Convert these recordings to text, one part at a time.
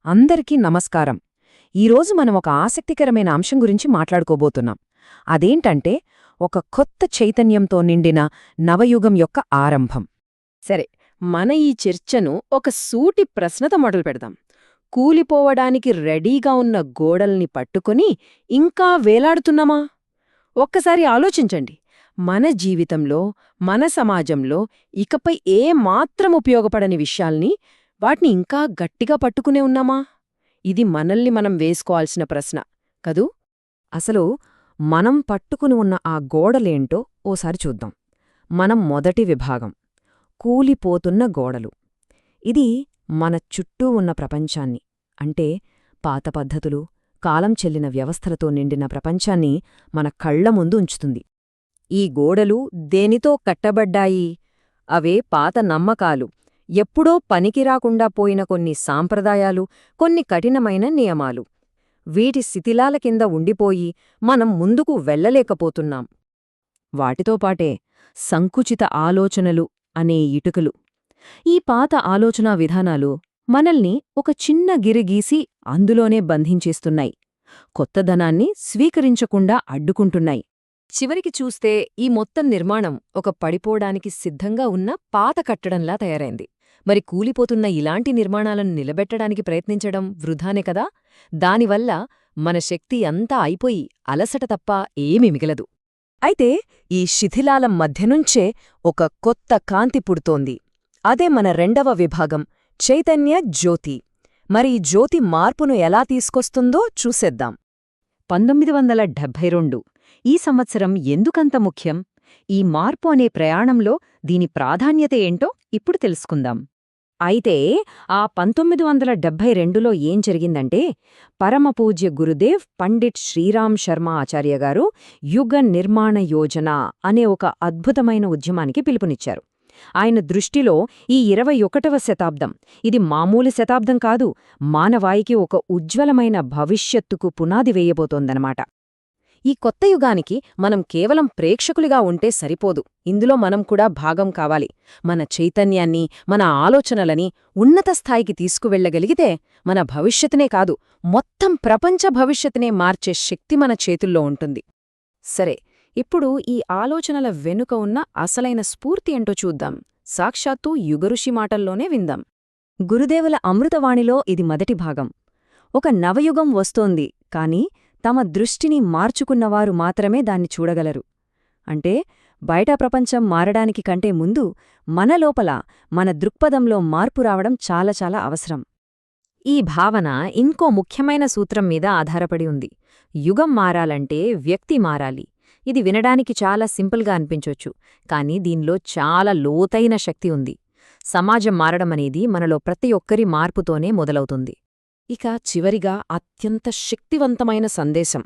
అందరికీ నమస్కారం. ఈరోజు మనం ఒక ఆసక్తికరమైన అంశం గురించి మాట్లాడుకోబోతున్నాం. అదేంటంటే ఒక కొత్త చైతన్యంతో నిండిన నవయుగం యొక్క ఆరంభం. సరే, మన ఈ చర్చను ఒక సూటి ప్రశ్నతో మొదలుపెడదాం. కూలిపోవడానికి రెడీగా ఉన్న గోడల్ని పట్టుకుని ఇంకా వేలాడుతున్నామా? ఒక్కసారి ఆలోచించండి. మన జీవితంలో, మన సమాజంలో ఇకపై ఏమాత్రం ఉపయోగపడని విషయాల్ని వాటిని ఇంకా గట్టిగా పట్టుకునే ఉన్నామా? ఇది మనల్ని మనం వేసుకోవాల్సిన ప్రశ్న కదూ? అసలు మనం పట్టుకుని ఉన్న ఆ గోడలేంటో ఓసారి చూద్దాం. మనం మొదటి విభాగం కూలిపోతున్న గోడలు. ఇది మన చుట్టూ ఉన్న ప్రపంచాన్ని, అంటే పాత పద్ధతులు, కాలం చెల్లిన వ్యవస్థలతో నిండిన ప్రపంచాన్ని మన కళ్ల ముందు ఉంచుతుంది. ఈ గోడలు దేనితో కట్టబడ్డాయి? అవే పాత నమ్మకాలు, ఎప్పుడో పనికిరాకుండా పోయిన కొన్ని సాంప్రదాయాలు, కొన్ని కఠినమైన నియమాలు. వీటి శిథిలాల కింద ఉండిపోయి మనం ముందుకు వెళ్లలేకపోతున్నాం. వాటితో పాటే సంకుచిత ఆలోచనలు అనే ఇటుకలు. ఈ పాత ఆలోచనా విధానాలు మనల్ని ఒక చిన్న గిరిగీసి అందులోనే బంధించేస్తున్నాయి. కొత్తదనాన్ని స్వీకరించకుండా అడ్డుకుంటున్నాయి. చివరికి చూస్తే ఈ మొత్తం నిర్మాణం ఒక పడిపోవడానికి సిద్ధంగా ఉన్న పాత కట్టడంలా తయారైంది. మరి కూలిపోతున్న ఇలాంటి నిర్మాణాలను నిలబెట్టడానికి ప్రయత్నించడం వృధానే కదా? దానివల్ల మన శక్తి అంతా అయిపోయి అలసట తప్ప ఏమీ మిగలదు. అయితే ఈ శిథిలాల మధ్యనుంచే ఒక కొత్త కాంతి పుడుతోంది. అదే మన రెండవ విభాగం, చైతన్య జ్యోతి. మరి ఈ జ్యోతి మార్పును ఎలా తీసుకొస్తుందో చూసేద్దాం. 1972 ఈ సంవత్సరం ఎందుకంత ముఖ్యం? ఈ మార్పు అనే ప్రయాణంలో దీని ప్రాధాన్యత ఏంటో ఇప్పుడు తెలుసుకుందాం. అయితే ఆ 1972లో ఏం జరిగిందంటే, పరమపూజ్య గురుదేవ్ పండిట్ శ్రీరామ్ శర్మ ఆచార్య గారు యుగ నిర్మాణ యోజన అనే ఒక అద్భుతమైన ఉద్యమానికి పిలుపునిచ్చారు. ఆయన దృష్టిలో ఈ 21వ శతాబ్దం ఇది మామూలు శతాబ్దం కాదు, మానవాయికి ఒక ఉజ్వలమైన భవిష్యత్తుకు పునాది వేయబోతోందనమాట. ఈ కొత్త యుగానికి మనం కేవలం ప్రేక్షకులుగా ఉంటే సరిపోదు, ఇందులో మనం కూడా భాగం కావాలి. మన చైతన్యాన్ని, మన ఆలోచనలని ఉన్నత స్థాయికి తీసుకువెళ్లగలిగితే మన భవిష్యత్తునే కాదు, మొత్తం ప్రపంచ భవిష్యత్తునే మార్చే శక్తి మన చేతుల్లో ఉంటుంది. సరే, ఇప్పుడు ఈ ఆలోచనల వెనుక ఉన్న అసలైన స్ఫూర్తి ఏంటో చూద్దాం. సాక్షాత్తు యుగఋషి మాటల్లోనే విందాం. గురుదేవుల అమృతవాణిలో ఇది మొదటి భాగం. ఒక నవయుగం వస్తోంది, కాని తమ దృష్టిని మార్చుకున్నవారు మాత్రమే దాన్ని చూడగలరు. అంటే బయట ప్రపంచం మారడానికి కంటే ముందు మన లోపల, మన దృక్పథంలో మార్పు రావడం చాలా చాలా అవసరం. ఈ భావన ఇంకో ముఖ్యమైన సూత్రం మీద ఆధారపడి ఉంది. యుగం మారాలంటే వ్యక్తి మారాలి. ఇది వినడానికి చాలా సింపుల్గా అనిపించొచ్చు, కానీ దీనిలో చాలా లోతైన శక్తి ఉంది. సమాజం మారడమనేది మనలో ప్రతి ఒక్కరి మార్పుతోనే మొదలవుతుంది. ఇక చివరిగా అత్యంత శక్తివంతమైన సందేశం.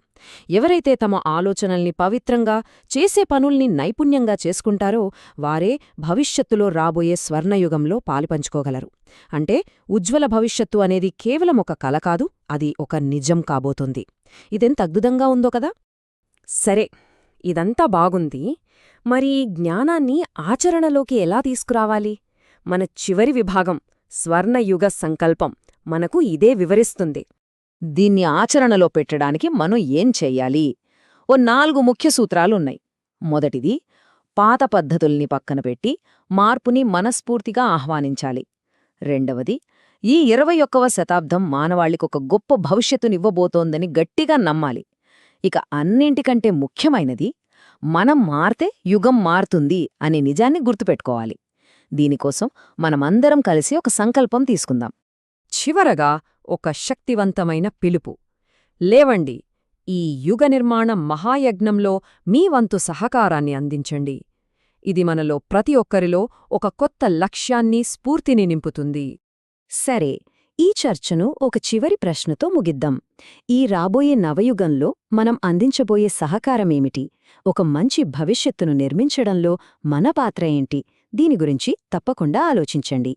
ఎవరైతే తమ ఆలోచనల్ని పవిత్రంగా, చేసే పనుల్ని నైపుణ్యంగా చేసుకుంటారో వారే భవిష్యత్తులో రాబోయే స్వర్ణయుగంలో పాలుపంచుకోగలరు. అంటే ఉజ్వల భవిష్యత్తు అనేది కేవలం ఒక కల కాదు, అది ఒక నిజం కాబోతుంది. ఇదెంత అద్భుతంగా ఉందో కదా? సరే, ఇదంతా బాగుంది. మరి జ్ఞానాన్ని ఆచరణలోకి ఎలా తీసుకురావాలి? మన చివరి విభాగం, స్వర్ణయుగ సంకల్పం, మనకు ఇదే వివరిస్తుంది. దీన్ని ఆచరణలో పెట్టడానికి మనం ఏం చెయ్యాలి? 4 ముఖ్య సూత్రాలున్నాయి. మొదటిది, పాత పద్ధతుల్ని పక్కన పెట్టి మార్పుని మనస్ఫూర్తిగా ఆహ్వానించాలి. రెండవది, ఈ 21వ శతాబ్దం మానవాళికొక గొప్ప భవిష్యత్తునివ్వబోతోందని గట్టిగా నమ్మాలి. ఇక అన్నింటికంటే ముఖ్యమైనది, మనం మారితే యుగం మారుతుంది అనే నిజాన్ని గుర్తుపెట్టుకోవాలి. దీనికోసం మనమందరం కలిసి ఒక సంకల్పం తీసుకుందాం. చివరగా ఒక శక్తివంతమైన పిలుపు. లేవండి, ఈ యుగ నిర్మాణ మహాయజ్ఞంలో మీ వంతు సహకారాన్ని అందించండి. ఇది మనలో ప్రతి ఒక్కరిలో ఒక కొత్త లక్ష్యాన్ని, స్ఫూర్తిని నింపుతుంది. సరే, ఈ చర్చను ఒక చివరి ప్రశ్నతో ముగిద్దాం. ఈ రాబోయే నవయుగంలో మనం అందించబోయే సహకారమేమిటి? ఒక మంచి భవిష్యత్తును నిర్మించడంలో మన పాత్ర ఏంటి? దీని గురించి తప్పకుండా ఆలోచించండి.